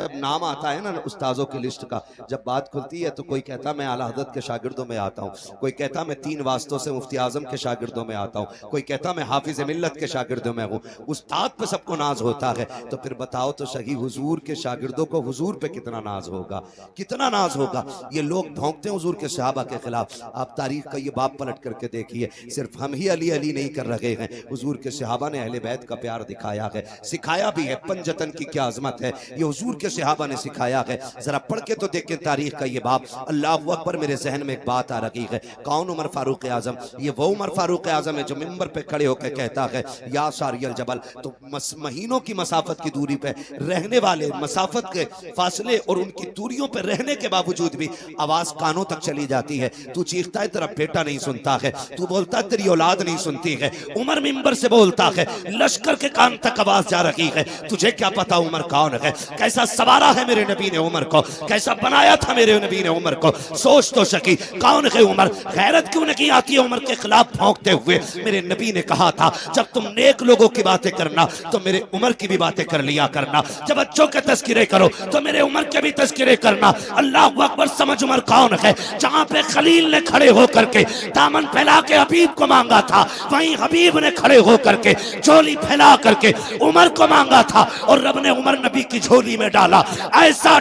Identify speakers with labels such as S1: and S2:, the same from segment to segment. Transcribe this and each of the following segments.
S1: जब नाम आता है ना उस्ताजों की लिस्ट का, जब बात खुलती है तो कोई कहता मैं आला हज़रत के शागिर्दों में आता हूँ, कोई कहता मैं 3 वास्तों से मुफ्ती आजम के शागिर्दों में आता हूँ, कोई कहता मैं हाफिज मिल्लत के शागिर्दों में हूँ। उस्ताद पे सबको नाज होता है, तो फिर बताओ तो सही हुजूर के शागिर्दों को हुजूर पे कितना नाज होगा, कितना नाज होगा। ये लोग भौंकते हैं हुजूर के सहाबा के खिलाफ। आप तारीख का ये बाब पलट करके देखिए, सिर्फ हम ही अली अली नहीं कर रहे हैं, हुजूर के सहाबा ने अहले बैत का प्यार दिखाया है, सिखाया भी है। पंजतन की क्या अजमत है, ये हुजूर के सहाबा ने सिखाया है। जरा पढ़ के तो देखें तारीख का ये बाब। अल्लाह अकबर, मेरे जहन में एक बात आ रही है, कौन उमर फारूक आजम? ये वो उमर फारूक आजम है जो मिंबर पे खड़े होकर कहता है या सारियल जबल। तो महीनों की मसाफत की दूरी पे रहने वाले, मसाफत के फासले और उनकी दूरियों पे रहने के बावजूद भी आवाज कानों तक चली जाती है। तू चीखता है तेरा बेटा नहीं सुनता है, तू बोलता है तेरी औलाद नहीं सुनती है। उमर मिंबर से बोलता है, लश्कर के कान तक आवाज जा रही है। तुझे क्या पता उमर कौन है, कैसा सवारा है मेरे नबी ने उमर को, कैसा बनाया था मेरे नबी ने उमर को। सोच तो सकी कौन है उमर। गैरत क्यों नहीं आती उमर के खिलाफ भौंकते हुए? मेरे नबी ने कहा था जब तुम नेक लोगों की बातें करना तो मेरे उमर की भी बातें कर लिया करना, जब बच्चों के तस्किरे करो तो मेरे उमर के भी तस्किरे करना। अल्लाह अकबर, समझ उमर कौन है। जहां पे खलील ने खड़े होकर के दामन फैला के हबीब को मांगा था, वहीं हबीब ने खड़े होकर के झोली फैला करके उमर को मांगा था, और रब ने उमर नबी की झोली में डाला। ऐसा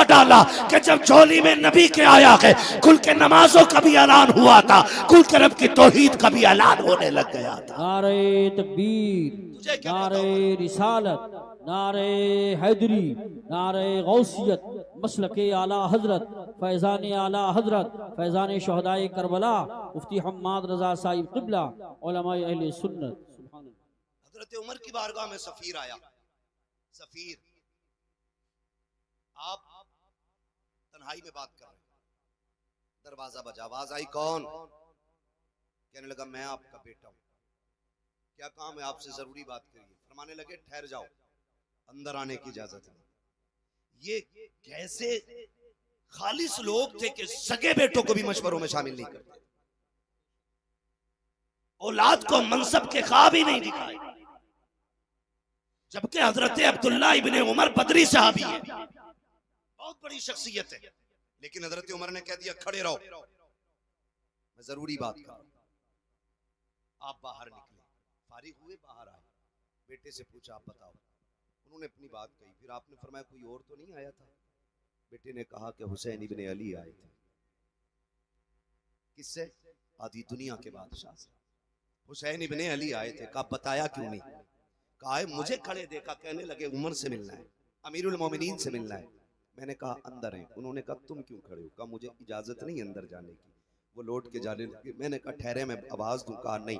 S1: डाला कि जब झोली में नबी के आया है, कुल के नमाजों का भी ऐलान हुआ था, कुल के रब की तौहीद का भी ऐलान होने लग गया था।
S2: नारे तकबीर, नारे रिसालत, नारे हैदरी, नारे गौसियत, मसलके आला हजरत, फैजान आला हजरत, फैजान शहदाए करबला, मुफ्ती हम्माद रजा साहिब क़िबला, उलमाए अहले सुन्नत।
S1: हजरत उमर की बारगाह में सफीर आया। सफीर, आप तन्हाई में बात कर रहे हैं, दरवाजा बजा, आवाज आई कौन? कहने लगा मैं आपका बेटा हूं, क्या काम है आपसे? जरूरी बात करिए। फरमाने लगे ठहर जाओ, अंदर आने की इजाजत नहीं। ये कैसे खालिस लोग थे कि सगे बेटों को भी मशवरों में शामिल नहीं करते, औलाद को मनसब के ख्वाब ही नहीं दिखाए। जबकि हजरत अब्दुल्ला इब्ने उमर बदरी साहबी है, बहुत बड़ी शख्सियत है, लेकिन हजरत उमर ने कह दिया खड़े रहो, मैं जरूरी बात कर रहा हूं। आप बाहर निकले, फारिग हुए, बाहर आए, बेटे से पूछा आप बताओ। उन्होंने अपनी बात कही, फिर आपने फरमाया कोई और तो नहीं आया था? बेटे ने कहा कि हुसैन इब्ने अली आए थे। किससे? आधी दुनिया के बादशाह से हुसैन इब्ने अली आए थे। कहा बताया क्यों नहीं? कहा मुझे खड़े देखा, कहने लगे उमर से मिलना है, अमीरुल मोमिनीन से मिलना है। मैंने कहा अंदर है। उन्होंने कहा तुम क्यों खड़े हो? कहा मुझे इजाजत नहीं अंदर जाने की। वो लौट के जाने लगे। मैंने कहा ठहरे, मैं आवाज दूं। कहा नहीं,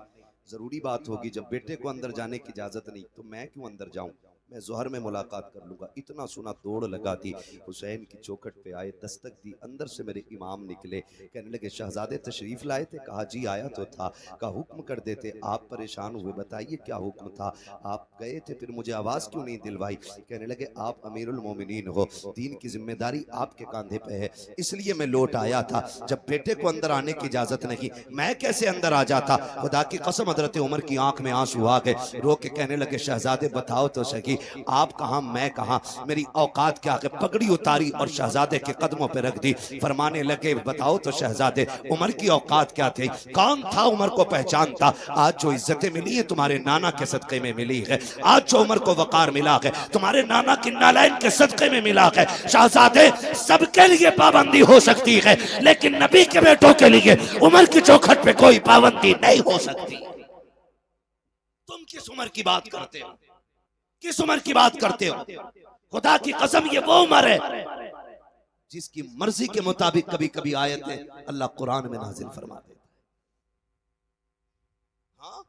S1: जरूरी बात होगी, जब बेटे को अंदर जाने की इजाजत नहीं तो मैं क्यों अंदर जाऊं, मैं जोहर में मुलाकात कर लूंगा। इतना सुना दौड़ लगा दी, हुसैन की चौखट पे आए, दस्तक दी, अंदर से मेरे इमाम निकले। कहने लगे शहजादे तशरीफ लाए थे? कहा जी आया तो था। कहा हुक्म कर देते, आप परेशान हुए, बताइए क्या हुक्म था? आप गए थे, फिर मुझे आवाज़ क्यों नहीं दिलवाई? कहने लगे आप अमीरुल मोमिनीन हो, दीन की जिम्मेदारी आपके कांधे पे है, इसलिए मैं लौट आया था। जब बेटे को अंदर आने की इजाजत नहीं, मैं कैसे अंदर आ जाता? खुदा की कसम हजरत उमर की आंख में आंसू आ गए, रो के कहने लगे शहजादे बताओ तो सही, आप कहां मैं कहां, मेरी औकात क्या है? पगड़ी उतारी और शहजादे के कदमों पे रख दी। फरमाने लगे बताओ तो शहजादे उमर की औकात क्या थी? कौन था उमर को पहचानता? आज जो इज्जतें मिली है तुम्हारे नाना के सदक़े में मिली है, आज जो उमर को वकार मिला है तुम्हारे नाना की नालैन के सदक़े में मिला है। शहजादे सबके लिए पाबंदी हो सकती है, लेकिन नबी के बेटों के लिए उमर की चौखट पे कोई पाबंदी नहीं हो सकती। तुम किस उमर की बात करते हो? किस उमर की बात करते हो? खुदा की कसम ये वो उमर है जिसकी मर्जी के मुताबिक कभी कभी आयतें अल्लाह कुरान में नाजिल फरमा देता है। हाँ,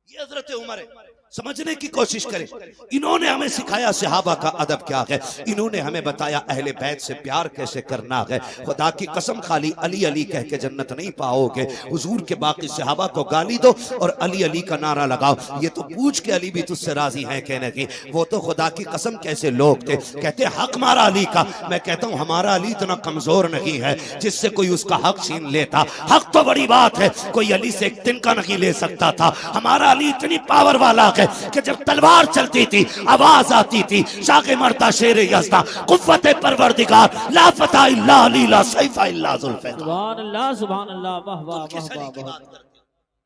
S1: ये हजरत उमर है। समझने की कोशिश करें, इन्होंने हमें सिखाया सहाबा का अदब क्या है, इन्होंने हमें बताया अहले बैत से प्यार कैसे करना है। खुदा की कसम खाली अली अली कह के जन्नत नहीं पाओगे, हुजूर के बाकी सहाबा को गाली दो और अली अली का नारा लगाओ, ये तो पूछ के अली भी तुझसे राजी है कहने की। वो तो खुदा की कसम कैसे लोग थे, कहते हक हमारा अली का। मैं कहता हूँ हमारा अली इतना कमजोर नहीं है जिससे कोई उसका हक छीन लेता। हक तो बड़ी बात है, कोई अली से एक तिनका नहीं ले सकता था। हमारा अली इतनी पावर वाला है कि जब तलवार चलती थी आवाज आती थी शाके मरता शेर यज़दा कुव्वत परवरदिगार ला फता इल्ला अली ला सैफा इल्ला जुल्फ़िकार।
S2: सुभान अल्लाह सुभान अल्लाह वाह वाह वाह वाह वाह।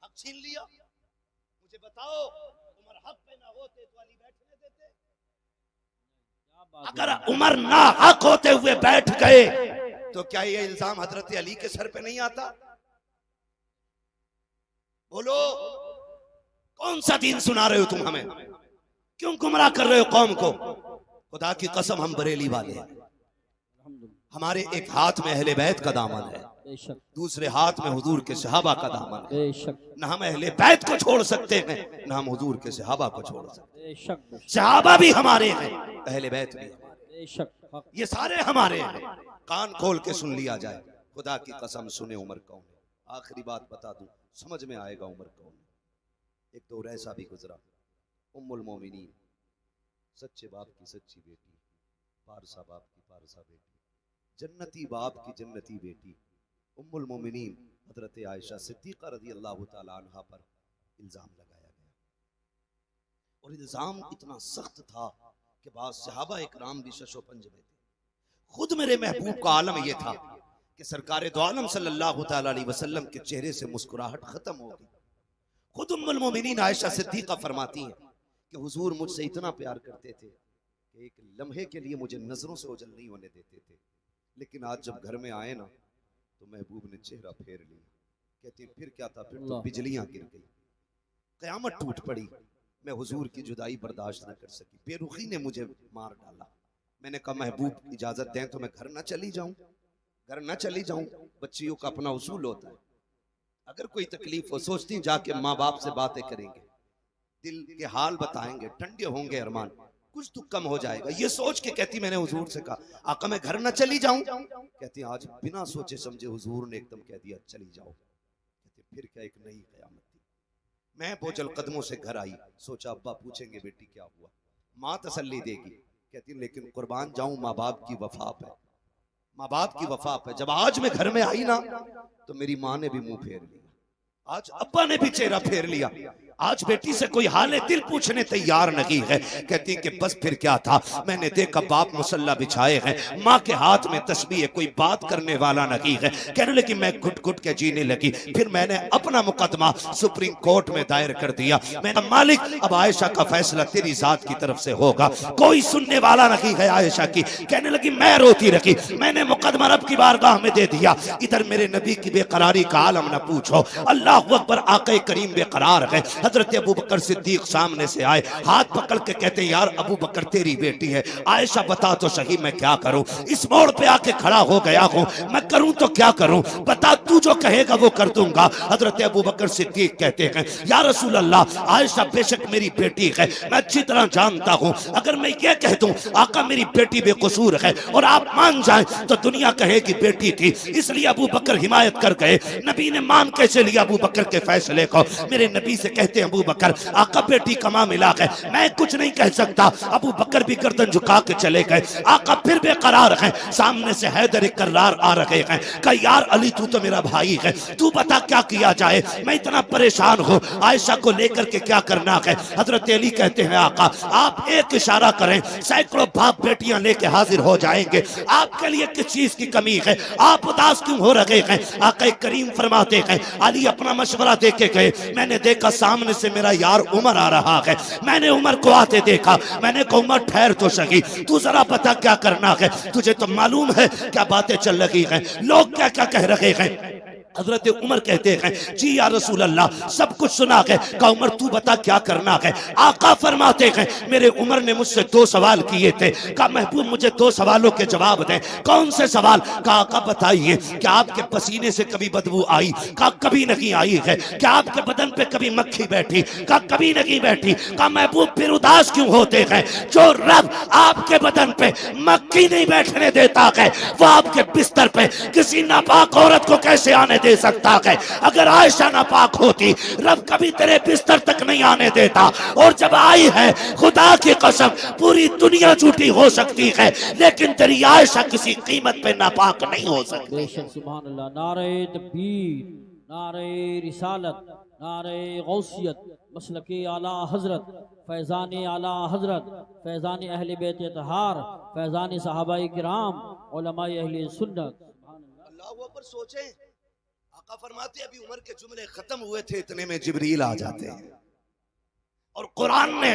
S1: हक छीन लिया। मुझे बताओ उमर हक पे ना होते तो अली बैठने देते? अगर उमर ना हक होते हुए बैठ गए तो क्या ये इल्जाम हजरत अली के सर पे नहीं आता? बोलो कौन सा दीन सुना रहे हो तुम हमें? क्यों गुमराह कर रहे हो कौम को? खुदा की कसम हम बरेली वाले हैं। हमारे एक हाथ में अहले बैत का दामन है, दूसरे हाथ में हुजूर के सहाबा का दामन है। न हम अहले बैत को छोड़ सकते हैं न हम हुजूर के सहाबा को छोड़ सकते हैं। सहाबा भी हमारे हैं, अहले बैत भी हमारे, ये सारे हमारे हैं। कान खोल के सुन लिया जाए। खुदा की कसम सुने उमर कौन है। आखिरी बात बता दूं, समझ में आएगा उमर कौन है। एक दौर ऐसा भी गुजरा, उम्मुल मोमिनीन, सच्चे बाप की सच्ची बेटी, पारसा बाप की पारसा बेटी, जन्नती बाप की जन्नती बेटी, उम्मुल मोमिनीन हजरत आयशा सिद्दीक़ा रज़ी अल्लाह ताला अन्हा पर इल्ज़ाम लगाया गया। और इल्ज़ाम इतना सख्त था कि बाद सहाबा इकराम भी शशो पंज में थे। खुद मेरे महबूब का आलम यह था कि सरकार दो आलम सल्लल्लाहु ताला अलैहि वसल्लम के चेहरे से मुस्कुराहट खत्म हो गई। खुद उम्मुल मोमिनीन आयशा सिद्दीक़ा फरमाती हैं कि हुजूर मुझसे इतना प्यार करते थे कि एक लम्हे के लिए मुझे नजरों से ओझल नहीं होने देते थे, लेकिन आज जब घर में आए ना तो महबूब ने चेहरा फेर लिया। कहती फिर क्या था, फिर तो बिजलियां गिर गई, कयामत टूट पड़ी। मैं हुजूर की जुदाई बर्दाश्त न कर सकी, बेरुखी ने मुझे मार डाला। मैंने कहा महबूब इजाजत दें तो मैं घर न चली जाऊं, घर न चली जाऊं। बच्चियों का अपना उसूल होता है, अगर कोई तकलीफ हो सोचती जाके माँ बाप से बातें करेंगे, दिल के हाल बताएंगे, ठंडे होंगे अरमान, कुछ तो कम हो जाएगा। ये सोच के कहती मैंने हुजूर से कहा आका मैं घर न चली जाऊं। कहती आज बिना सोचे समझे हुजूर ने एकदम कह दिया चली जाओ। कहती फिर क्या एक नई कयामत थी। मैं बोझल कदमों से घर आई, सोचा अब्बा पूछेंगे बेटी क्या हुआ, माँ तसल्ली देगी। कहती लेकिन कुर्बान जाऊं माँ बाप की वफा पे, माँ बाप की वफा पे। जब आज मैं घर में आई ना तो मेरी माँ ने भी मुंह फेर लिया, आज अब्बा ने भी चेहरा फेर लिया। आज बेटी से कोई हाल दिल पूछने तैयार नहीं है। कहती कि बस फिर क्या था, मैंने देखा बाप मुसल्ला बिछाए हैं, माँ के हाथ में तस्बीह है, कोई बात करने वाला नहीं है। कहने लगी मैं घुट घुट के जीने लगी। फिर मैंने अपना मुकदमा सुप्रीम कोर्ट में दायर कर दिया। मैंने मालिक अब आयशा का फैसला तेरी जात की तरफ से होगा, कोई सुनने वाला नहीं है आयशा की। कहने लगी मैं रोती रही, मैंने मुकदमा रब की बारगाह में दे दिया। इधर मेरे नबी की बेकरारी का आलम न पूछो, अल्लाह अकबर, आक़ा करीम बेकरार है। हजरत अबू बकर सिद्दीक सामने से आए, हाथ पकड़ के कहते यार अबू बकर तेरी बेटी है, आयशा बता तो सही मैं क्या करूं। इस मोड़ पे आके खड़ा हो गया हूं, मैं करूं तो क्या करूं, बता तू जो कहेगा वो कर दूंगा। हजरत अबू बकर सिद्दीक कहते हैं या रसूल अल्लाह, आयशा बेशक मेरी बेटी है, मैं अच्छी तरह जानता हूं। अगर मैं ये कह दूं आका मेरी बेटी बेकसूर है और आप मान जाएं तो दुनिया कहेगी बेटी थी, इसलिए अबू बकर हिमायत कर गए। नबी ने मान कैसे लिया अबू बकर के फैसले को। मेरे नबी से कहते हैं अबू बकर आका बेटी कमा मिला है, मैं कुछ नहीं कह सकता। अबू बकर भी गर्दन झुका के चले गए। आका फिर बेकरार हैं, सामने से हैदर कर्रार आ रहे हैं। कहा यार अली तू तो मेरा भाई है, तू बता क्या किया जाए, मैं इतना परेशान हूँ, आयशा को लेकर के क्या करना है। हजरत अली कहते हैं आका आप एक इशारा करें, सैकड़ों बाप बेटियां लेके हाजिर हो जाएंगे, आपके लिए किस चीज की कमी है, आप उदास क्यों हो रहे हैं। आका करीम फरमाते हैं अली अपना मशवरा दे के गए, मैंने देखा सामने से मेरा यार उमर आ रहा है, मैंने उमर को आते देखा, मैंने कहा उमर ठहर तो सही, तू जरा पता क्या करना है, तुझे तो मालूम है क्या बातें चल रही हैं, लोग क्या क्या कह रहे हैं। हजरत उमर कहते हैं जी या रसूल अल्लाह सब कुछ सुना है। कहा उमर तू बता क्या करना है। आका फरमाते हैं मेरे उमर ने मुझसे 2 सवाल किए थे, कहा महबूब मुझे 2 सवालों के जवाब दें। कौन से सवाल। कहा आका बताइए क्या आपके पसीने से कभी बदबू आई। कहा कभी नहीं आई है। क्या आपके बदन पे कभी मक्खी बैठी। कहा कभी नहीं बैठी। कहा महबूब फिर उदास क्यों होते हैं। जो रब आपके बदन पे मक्खी नहीं बैठने देता है वो आपके बिस्तर पे किसी नापाक औरत को कैसे आने दे सकता है। अगर आयशा नापाक होती रब कभी तेरे बिस्तर तक नहीं आने देता, और जब आई है खुदा की कसम पूरी दुनिया झूठी हो सकती है लेकिन तेरी आयशा किसी कीमत पे नापाक नहीं हो सकती।
S2: बेशक सुभान अल्लाह। नारे तकबीर, नारे रिसालत, नारे गौसियत मसलके आला हजरत फैज़ान आला हजरत फैज़ान अहले बैत तहार फैज़ान सहाबाए किराम उलमाए अहले सुन्नत।
S1: अल्लाह पर सोचें, आका फरमाते अभी उमर के जुमले खत्म हुए थे इतने में जिब्रील आ जाते हैं और कुरान ने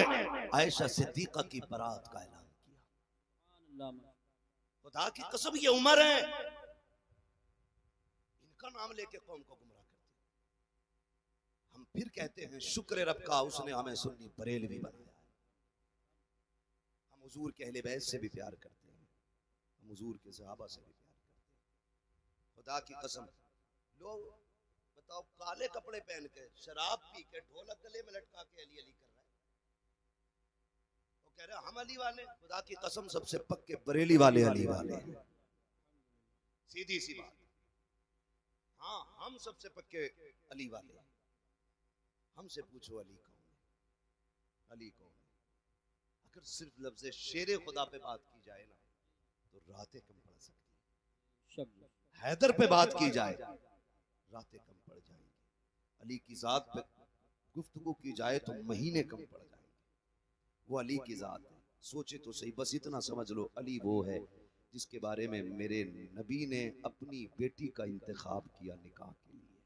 S1: आयशा सिद्दीका की बरात का ऐलान किया। खुदा की कसम ये उमर है, इनका नाम लेके कौम को गुमराह करते हैं। हम फिर कहते हैं शुक्र रब का उसने हमें सुन्नी बरेलवी बनाया है। हम हुजूर के अहले बैत से भी प्यार करते हैं, हम हुजूर के सहाबा से भी प्यार करते हैं। खुदा की कसम, लोग बताओ काले कपड़े पहन के शराब पी के ढोलक गले में लटका के अली अली कर रहा है, वो कह रहे हम अली वाले। खुदा की कसम सबसे पक्के बरेली वाले अली वाले हैं, सीधी सी बात। हाँ, हम सबसे पक्के अली वाले हैं। हमसे पूछो अली कौन है, अली कौन है? अगर सिर्फ लफ्ज़ शेरे खुदा पे बात की जाए ना तो रातें कम पड़ सकती है। हैदर पे बात की जाए रातें कम पड़ जाएंगी, अली की जात पे गुफ्तगू की जाए तो महीने कम पड़ जाएंगे। वो अली की जात है, सोचे तो सही। बस इतना समझ लो, अली वो है जिसके बारे में मेरे नबी ने अपनी बेटी का इंतखाब किया निकाह के लिए।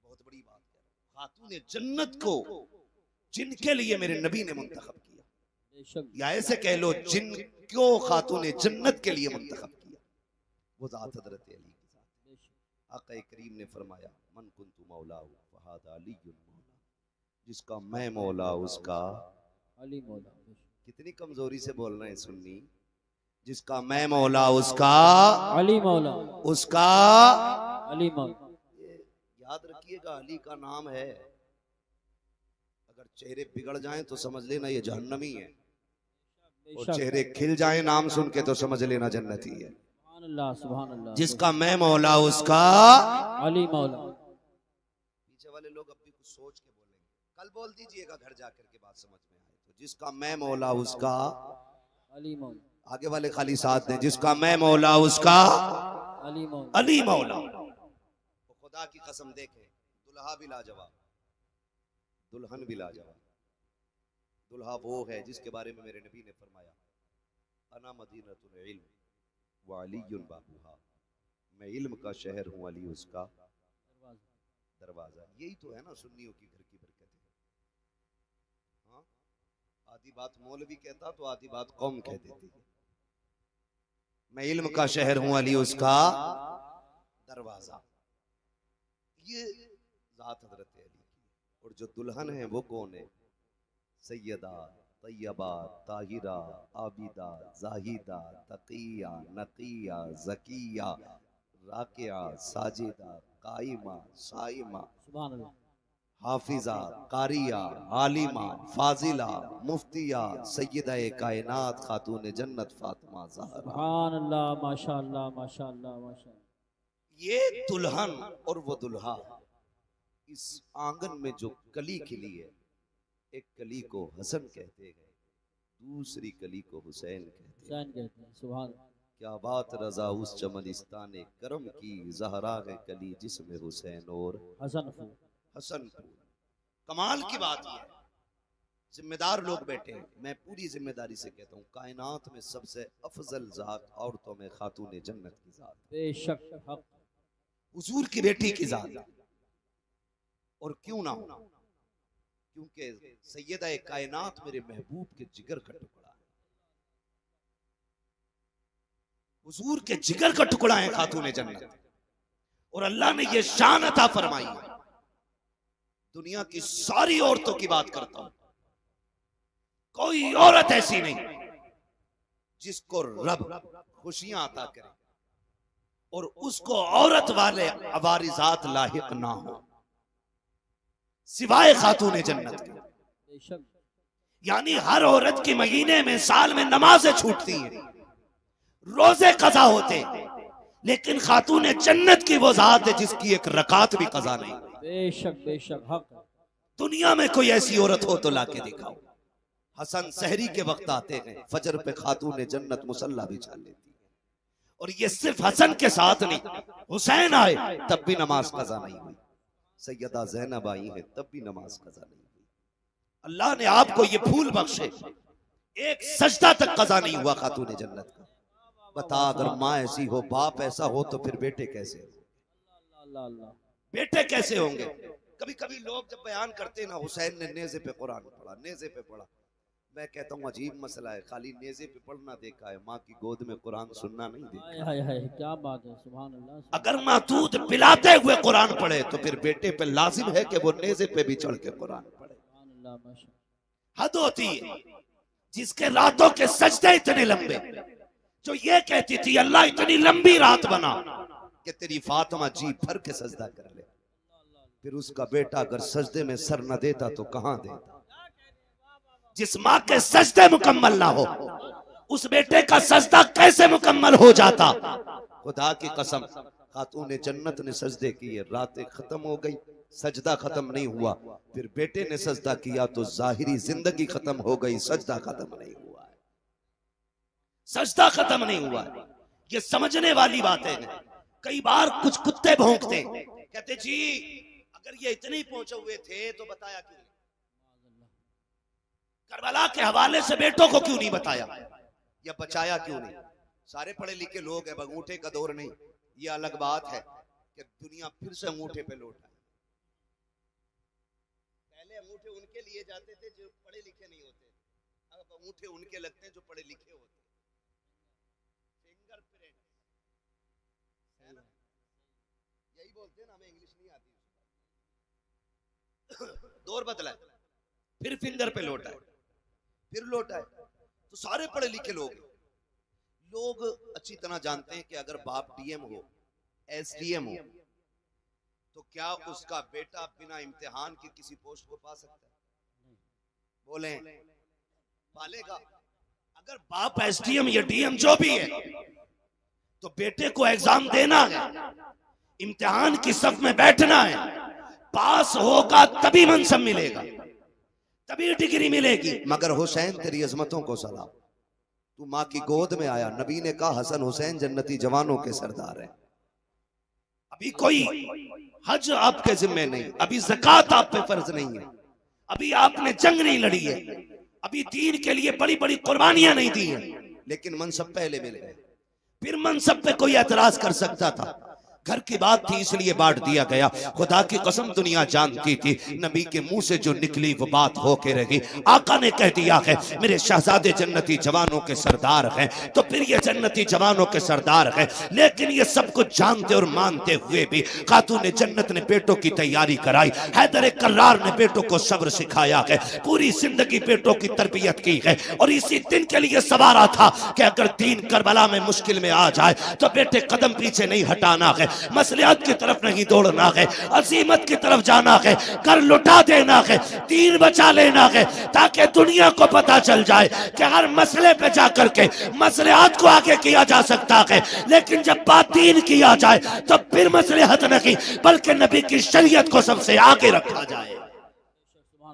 S1: बहुत बड़ी बात है, खातून जन्नत को जिनके लिए मेरे नबी ने मुंतखब किया, या ऐसे कह लो जिनको खातून जन्नत के लिए मुंतखब किया, वो ज़ात हज़रत अली की ज़ात है। आका करीम ने फरमाया मन कुन्तु मौला फहादा अलीयुन मौला, जिसका मैं मौला उसका
S2: अली मौला।
S1: कितनी कमजोरी से बोल रहे हैं सुन्नी, जिसका मैं मौला उसका
S2: अली मौला,
S1: उसका
S2: अली मौला।
S1: याद रखिएगा, अली का नाम है, अगर चेहरे बिगड़ जाएं तो समझ लेना ये जहन्नमी है, और चेहरे खिल जाएं नाम सुन के तो समझ लेना जन्नती है।
S2: सुभान अल्लाह।
S1: जिसका मैं मौला उसका
S2: अली मौला।
S1: पीछे वाले लोग अपनी कुछ सोच के बोलेंगे, कल बोल दीजिएगा घर जाकर के बात समझ में आए तो। जिसका मैं मौला उसका
S2: अली मौला।
S1: आगे वाले खाली साथ दें, जिसका मैं मौला उसका
S2: अली मौला,
S1: अली मौला। तो खुदा की कसम देखें, दुल्हा भी लाजवाब, दुल्हन भी लाजवाब। दुल्हा वो है जिसके बारे में मेरे नबी ने फरमाया अना मदीनतुल इल्म व अलीयुन बाबूहा, मैं इल्म का शहर हूँ, अली उसका दरवाजा। यही तो है ना सुन्नियों की घर की बरकत है। हाँ, आधी बात मौलवी कहता तो आधी बात कौम कह देती है। मैं इल्म का शहर हूँ, अली उसका दरवाजा। ये जात हजरत अली की। और जो दुल्हन है वो कौन है? सैयदा तैयबा ताहिरा आबिदा जाहिदा तकिया नकिया जकिया राकिया साजिदा काइमा साइमा
S2: सुभान अल्लाह।
S1: हाफिजा कारिया आलिमा फाजिला मुफ्तिया सैयदा कायनात खातून जन्नत फातिमा ज़हरा।
S2: सुभान अल्लाह, माशाअल्लाह माशाअल्लाह माशाअल्लाह।
S1: ये दुल्हन और वो दुल्हा, इस आंगन में जो कली खिली है, एक कली को हसन कहते हैं, दूसरी कली को हुसैन कहते हैं।
S2: सुभान।
S1: क्या बात रजा उस चमनिस्तान करम की, ज़हरा है कली जिसमें हुसैन और हसन। कमाल की बात यह है, जिम्मेदार लोग बैठे हैं, मैं पूरी जिम्मेदारी से कहता हूँ, कायनात में सबसे अफजल जात औरतों में खातून जन्नत की जात,
S2: बेशक हक,
S1: हुजूर की बेटी की जात। और क्यों ना हो, क्योंकि सैयदा कायनात मेरे महबूब के जिगर का टुकड़ा है, हुजूर के जिगर का टुकड़ा है खातून जन्नत। और अल्लाह ने यह शान अता फरमाई है। दुनिया की सारी औरतों की बात करता हूं, कोई औरत ऐसी नहीं जिसको रब खुशियां अता करे और उसको औरत वाले अवारिजात लाहिक ना हो, सिवाय खातून जन्नत के। यानी हर औरत की महीने में साल में नमाजें छूटती हैं, रोजे कज़ा होते, लेकिन खातून जन्नत की वो जात है जिसकी एक रकात भी कज़ा नहीं।
S2: बेशक बेशक हक।
S1: दुनिया में कोई ऐसी औरत हो तो लाके दिखाओ। हसन सहरी के वक्त आते हैं, फजर पे खातून जन्नत मुसल्ला बिछा लेती है। और ये सिर्फ हसन के साथ नहीं, हुसैन आए तब भी नमाज कज़ा नहीं हुई। सैयदा ज़ैनब आई है तब भी नमाज कज़ा नहीं हुई। अल्लाह ने आपको ये फूल बख्शे, एक सजदा तक कज़ा नहीं हुआ खातून जन्नत का। बता, अगर माँ ऐसी हो, बाप ऐसा हो, तो फिर बेटे कैसे, बेटे कैसे होंगे? कभी कभी लोग जब बयान करते ना, हुसैन ने नेज़े पे कुरान पढ़ा, नेज़े पे पढ़ा, मैं कहता हूँ अजीब मसला है, खाली नेज़े पे पढ़ना देखा है, माँ की गोद में कुरान सुनना नहीं देखा।
S2: हाय हाय, क्या बात है, सुभान अल्लाह।
S1: अगर माँ दूध पिलाते हुए कुरान पढ़े तो फिर बेटे पे लाजिम है कि वो नेज़े पे भी चढ़ के कुरान पढ़े। हद होती है जिसके रातों के सजदे इतने लंबे, जो ये कहती थी अल्लाह इतनी लंबी रात बना कि तेरी फातिमा जी भर के सजदा कर ले, फिर उसका बेटा अगर सजदे में सर न देता तो कहां देता? जिस माँ के सजदे मुकम्मल ना हो, उस बेटे का सजदा कैसे मुकम्मल हो जाता? खुदा की कसम, खातून जन्नत ने सजदे किए, रातें खत्म हो गई, सजदा खत्म नहीं हुआ, फिर बेटे ने सजदा किया तो जाहिरी जिंदगी खत्म हो गई, सजदा खत्म नहीं हुआ है, सजदा खत्म नहीं हुआ है। ये समझने वाली बातें हैं। कई बार कुछ कुत्ते भौंकते, कहते जी अगर ये इतने ही पहुंचे हुए थे तो बताया क्यों नहीं? करबला के हवाले से बेटों को क्यों नहीं बताया या बचाया क्यों नहीं? सारे पढ़े लिखे लोग हैं, अंगूठे का दौर नहीं। ये अलग बात है कि दुनिया फिर से अंगूठे पे लौट आए। पहले अंगूठे उनके लिए जाते थे जो पढ़े लिखे नहीं होते, अब अंगूठे उनके लगते हैं जो पढ़े लिखे होते। फिंगरप्रिंट है ना, यही बोलते हैं ना, हमें इंग्लिश नहीं आती। दौर बदला, फिर फिंगर पे लौटा है, फिर लौटा है। तो सारे पढ़े लिखे लोग अच्छी तरह जानते हैं कि अगर बाप डीएम हो, एसडीएम हो, तो क्या उसका बेटा बिना इम्तिहान की किसी पोस्ट को पा सकता है? बोले पालेगा। अगर बाप एसडीएम या डीएम जो भी है, तो बेटे को एग्जाम देना है, इम्तिहान की सफ में बैठना है, पास होगा तभी मनसब मिलेगा, तभी डिग्री मिलेगी। मगर हुसैन तेरी अजमतों को सलाम, तू माँ की गोद में आया, नबी ने कहा हसन हुसैन जन्नती जवानों के सरदार हैं। अभी कोई हज आपके जिम्मे नहीं, अभी ज़कात आप पे फर्ज नहीं है, अभी आपने जंग नहीं लड़ी है, अभी दीन के लिए बड़ी बड़ी कुर्बानियां नहीं दी हैं, लेकिन मनसब पहले मिल गए। फिर मनसब पे कोई एतराज कर सकता था, घर की बात थी इसलिए बांट दिया गया। खुदा की कसम दुनिया जानती थी नबी के मुंह से जो निकली वो बात होके रही। आका ने कह दिया है मेरे शहजादे जन्नती जवानों के सरदार हैं, तो फिर ये जन्नती जवानों के सरदार हैं। लेकिन ये सब कुछ जानते और मानते हुए भी खातून जन्नत ने बेटों की तैयारी कराई। हैदर कर्रार ने बेटों को सब्र सिखाया है, पूरी जिंदगी बेटों की तरबियत की है, और इसी दिन के लिए सवारा था कि अगर दीन करबला में मुश्किल में आ जाए तो बेटे कदम पीछे नहीं हटाना है, मसलियत की तरफ नहीं दौड़ना है, अजीमत की तरफ जाना है, कर लुटा देना है, दीन बचा लेना है, ताकि दुनिया को पता चल जाए कि हर मसले पे जाकर के मसलियत को आगे किया जा सकता है। लेकिन जब बात दीन किया जाए तो फिर मसलियत नहीं बल्कि नबी की शरीयत को सबसे आगे रखा जाए।